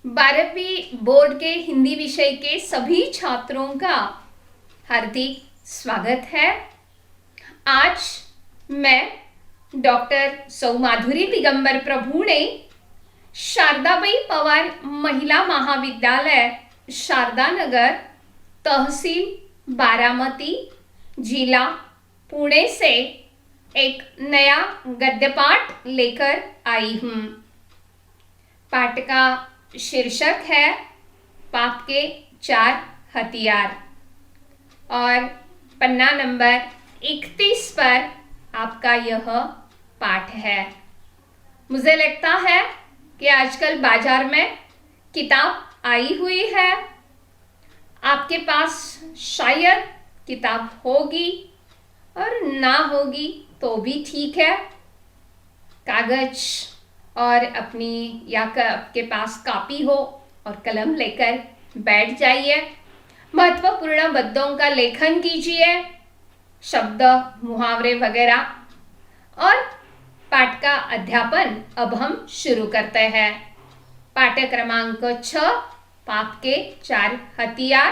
12वीं बोर्ड के हिंदी विषय के सभी छात्रों का हार्दिक स्वागत है। आज मैं डॉक्टर सौ माधुरी दिगंबर प्रभु ने शारदाबाई पवार महिला महाविद्यालय शारदा नगर, तहसील बारामती, जिला पुणे से एक नया गद्य पाठ लेकर आई हूँ। पाठ का शीर्षक है पाप के 4 हथियार और पन्ना नंबर 31 पर आपका यह पाठ है। मुझे लगता है कि आजकल बाजार में किताब आई हुई है। आपके पास शायद किताब होगी और ना होगी तो भी ठीक है। कागज और अपनी या आपके पास कापी हो और कलम लेकर बैठ जाइए। महत्वपूर्ण पदों का लेखन कीजिए, शब्द, मुहावरे वगैरह, और पाठ का अध्यापन अब हम शुरू करते हैं। पाठ क्रमांक 6, पाप के 4 हथियार,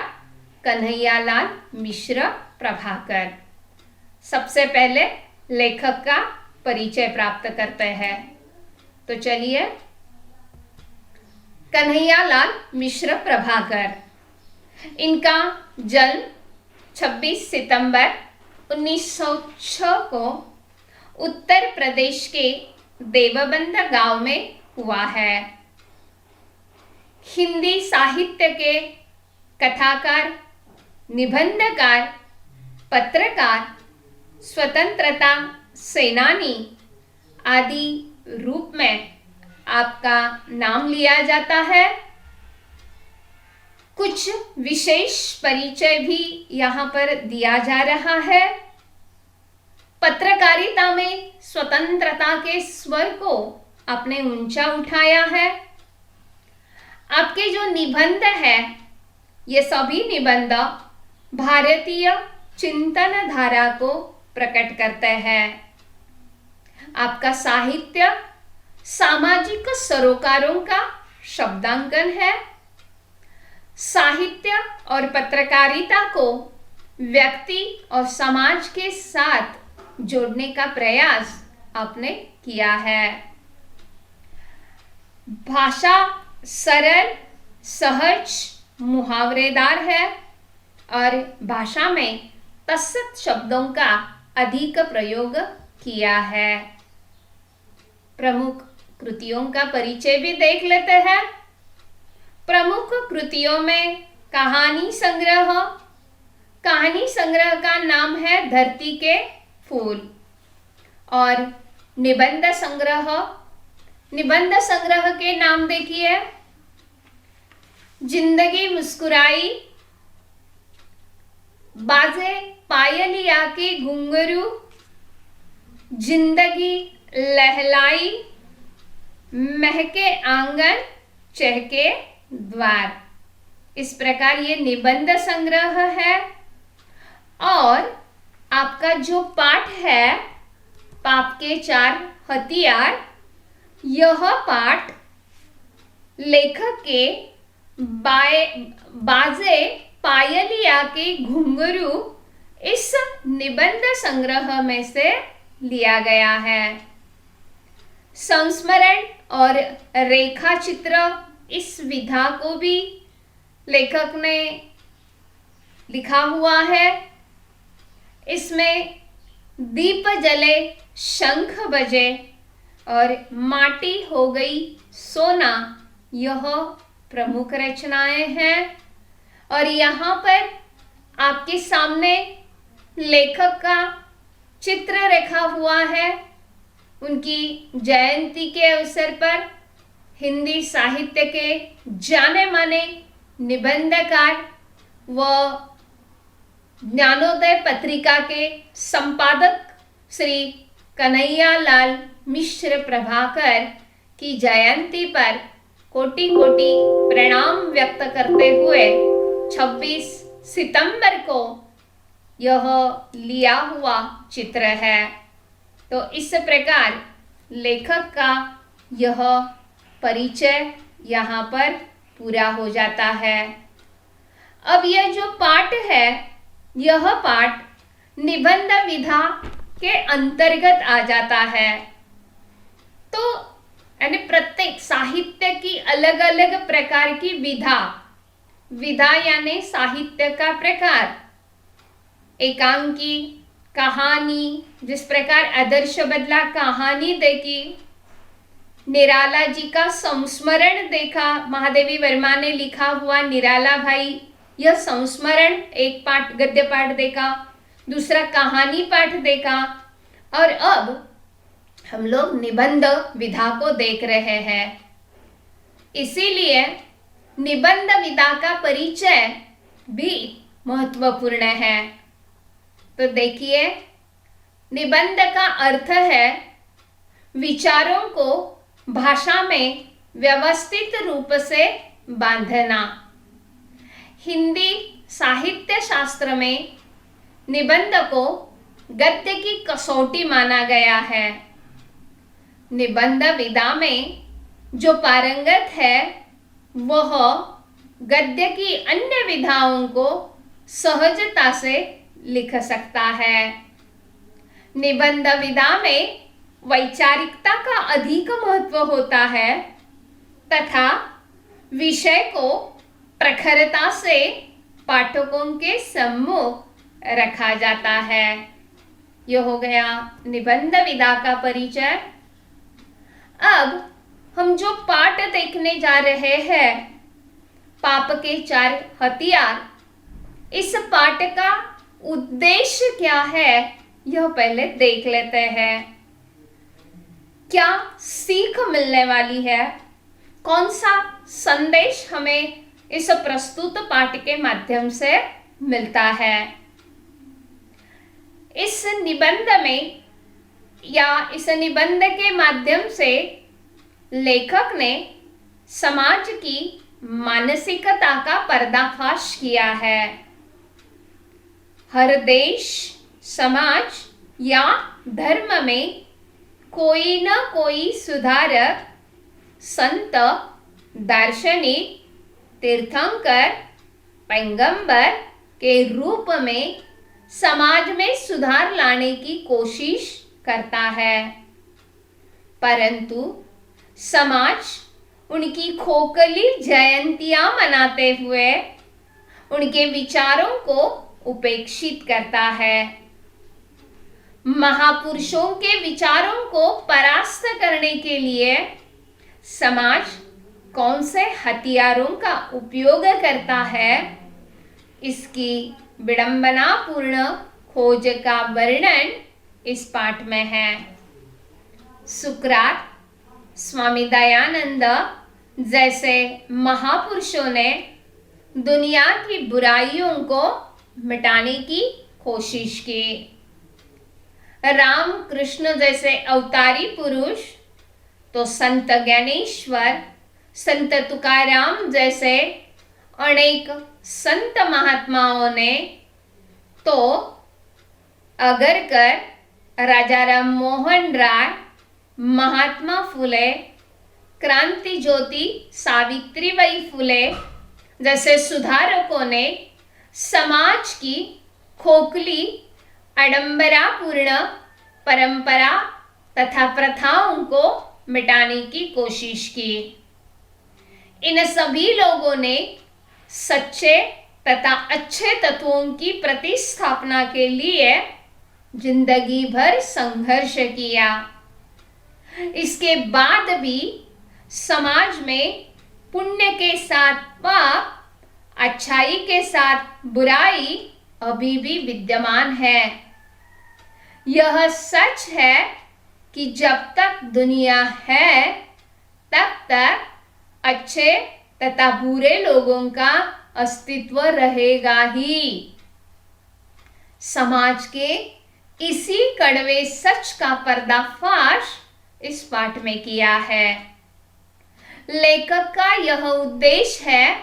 कन्हैयालाल मिश्र प्रभाकर। सबसे पहले लेखक का परिचय प्राप्त करते हैं। तो चलिए, कन्हैयालाल मिश्र प्रभाकर। इनका जन्म 26 सितंबर 1906 को उत्तर प्रदेश के देवबंद गांव में हुआ है। हिंदी साहित्य के कथाकार, निबंधकार, पत्रकार, स्वतंत्रता सेनानी आदि रूप में आपका नाम लिया जाता है। कुछ विशेष परिचय भी यहाँ पर दिया जा रहा है। पत्रकारिता में स्वतंत्रता के स्वर को आपने ऊंचा उठाया है। आपके जो निबंध है, ये सभी निबंध भारतीय चिंतन धारा को प्रकट करते हैं। आपका साहित्य सामाजिक सरोकारों का शब्दांकन है। साहित्य और पत्रकारिता को व्यक्ति और समाज के साथ जोड़ने का प्रयास आपने किया है। भाषा सरल, सहज, मुहावरेदार है और भाषा में तत्सत शब्दों का अधिक प्रयोग किया है। प्रमुख कृतियों का परिचय भी देख लेते हैं। प्रमुख कृतियों में कहानी संग्रह का नाम है धरती के फूल, और निबंध संग्रह के नाम देखिए, जिंदगी मुस्कुराई, बाजे पायलिया के घुंघरू, जिंदगी लहलाई, महके आंगन, चहके द्वार। इस प्रकार ये निबंध संग्रह है। और आपका जो पाठ है पाप के 4 हथियार, यह पाठ लेखक के बाजे पायलिया के घुंघरू इस निबंध संग्रह में से लिया गया है। संस्मरण और रेखा चित्र, इस विधा को भी लेखक ने लिखा हुआ है। इसमें दीप जले, शंख बजे और माटी हो गई सोना, यह प्रमुख रचनाएं हैं। और यहाँ पर आपके सामने लेखक का चित्र रखा हुआ है। उनकी जयंती के अवसर पर हिंदी साहित्य के जाने माने निबंधकार व ज्ञानोदय पत्रिका के संपादक श्री कन्हैयालाल मिश्र प्रभाकर की जयंती पर कोटि कोटि प्रणाम व्यक्त करते हुए 26 सितंबर को यह लिया हुआ चित्र है। तो इस प्रकार लेखक का यह परिचय यहाँ पर पूरा हो जाता है। अब यह जो पाठ है, यह पाठ निबंध विधा के अंतर्गत आ जाता है। तो यानी प्रत्येक साहित्य की अलग अलग प्रकार की विधा, विधा यानी साहित्य का प्रकार, एकांकी, कहानी, जिस प्रकार आदर्श बदला कहानी देखी, निराला जी का संस्मरण देखा, महादेवी वर्मा ने लिखा हुआ निराला भाई, यह संस्मरण एक पाठ गद्य पाठ देखा, दूसरा कहानी पाठ देखा, और अब हम लोग निबंध विधा को देख रहे हैं। इसीलिए निबंध विधा का परिचय भी महत्वपूर्ण है। तो देखिए, निबंध का अर्थ है विचारों को भाषा में व्यवस्थित रूप से बांधना। हिंदी साहित्य शास्त्र में निबंध को गद्य की कसौटी माना गया है। निबंध विधा में जो पारंगत है वह गद्य की अन्य विधाओं को सहजता से लिख सकता है। निबंध विधा में वैचारिकता का अधिक महत्व होता है तथा विषय को प्रखरता से पाठकों के सम्मुख रखा जाता है। यह हो गया निबंध विधा का परिचय। अब हम जो पाठ देखने जा रहे हैं, पाप के 4 हथियार, इस पाठ का उद्देश्य क्या है यह पहले देख लेते हैं। क्या सीख मिलने वाली है, कौन सा संदेश हमें इस प्रस्तुत पाठ के माध्यम से मिलता है। इस निबंध में या इस निबंध के माध्यम से लेखक ने समाज की मानसिकता का पर्दाफाश किया है। हर देश, समाज या धर्म में कोई न कोई सुधारक, संत, दार्शनिक, तीर्थंकर, पैगंबर के रूप में समाज में सुधार लाने की कोशिश करता है, परंतु समाज उनकी खोखली जयंतियां मनाते हुए उनके विचारों को उपेक्षित करता है। महापुरुषों के विचारों को परास्त करने के लिए समाज कौन से हथियारों का उपयोग करता है, इसकी विडंबनापूर्ण खोज का वर्णन इस पाठ में है। सुकरात, स्वामी दयानंद जैसे महापुरुषों ने दुनिया की बुराइयों को मिटाने की कोशिश की। राम कृष्ण जैसे अवतारी पुरुष, तो संत ज्ञानेश्वर, संत तुकाराम जैसे अनेक संत महात्माओं ने, तो आगरकर, राजा राम मोहन राय, महात्मा फुले, क्रांति ज्योति सावित्रीबाई फुले जैसे सुधारकों ने समाज की खोखली आडंबरापूर्ण परंपरा तथा प्रथाओं को मिटाने की कोशिश की। इन सभी लोगों ने सच्चे तथा अच्छे तत्वों की प्रतिस्थापना के लिए जिंदगी भर संघर्ष किया। इसके बाद भी समाज में पुण्य के साथ पाप, अच्छाई के साथ बुराई अभी भी विद्यमान है। यह सच है कि जब तक दुनिया है तब तक अच्छे तथा बुरे लोगों का अस्तित्व रहेगा ही। समाज के इसी कड़वे सच का पर्दाफाश इस पाठ में किया है। लेखक का यह उद्देश्य है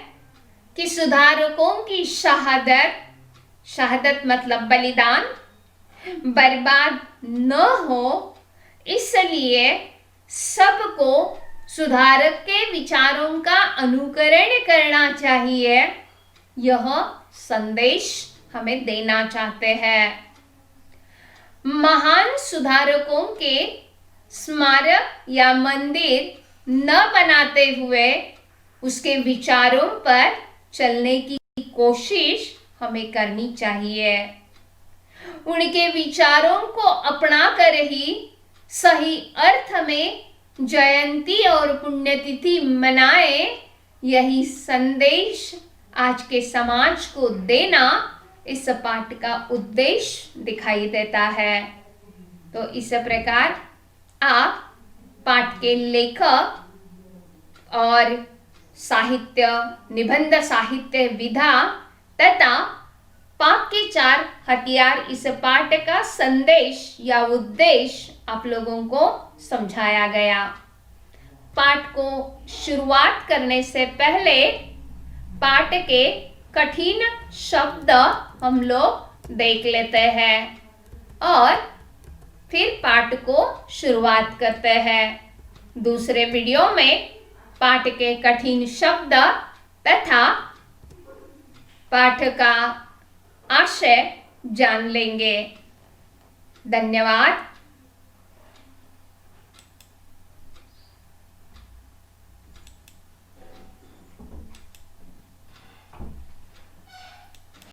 कि सुधारकों की शहादत, शहादत मतलब बलिदान, बर्बाद न हो, इसलिए सबको सुधारक के विचारों का अनुकरण करना चाहिए, यह संदेश हमें देना चाहते हैं। महान सुधारकों के स्मारक या मंदिर न बनाते हुए उसके विचारों पर चलने की कोशिश हमें करनी चाहिए। उनके विचारों को अपनाकर ही सही अर्थ में जयंती और पुण्यतिथि मनाए, यही संदेश आज के समाज को देना इस पाठ का उद्देश्य दिखाई देता है। तो इस प्रकार आप पाठ के लेखक और साहित्य, निबंध साहित्य विधा तथा पाठ के 4 हथियार इस पाठ का संदेश या उद्देश्य आप लोगों को समझाया गया। पाठ को शुरुआत करने से पहले पाठ के कठिन शब्द हम लोग देख लेते हैं और फिर पाठ को शुरुआत करते हैं। दूसरे वीडियो में पाठ के कठिन शब्द तथा पाठ का आशय जान लेंगे। धन्यवाद।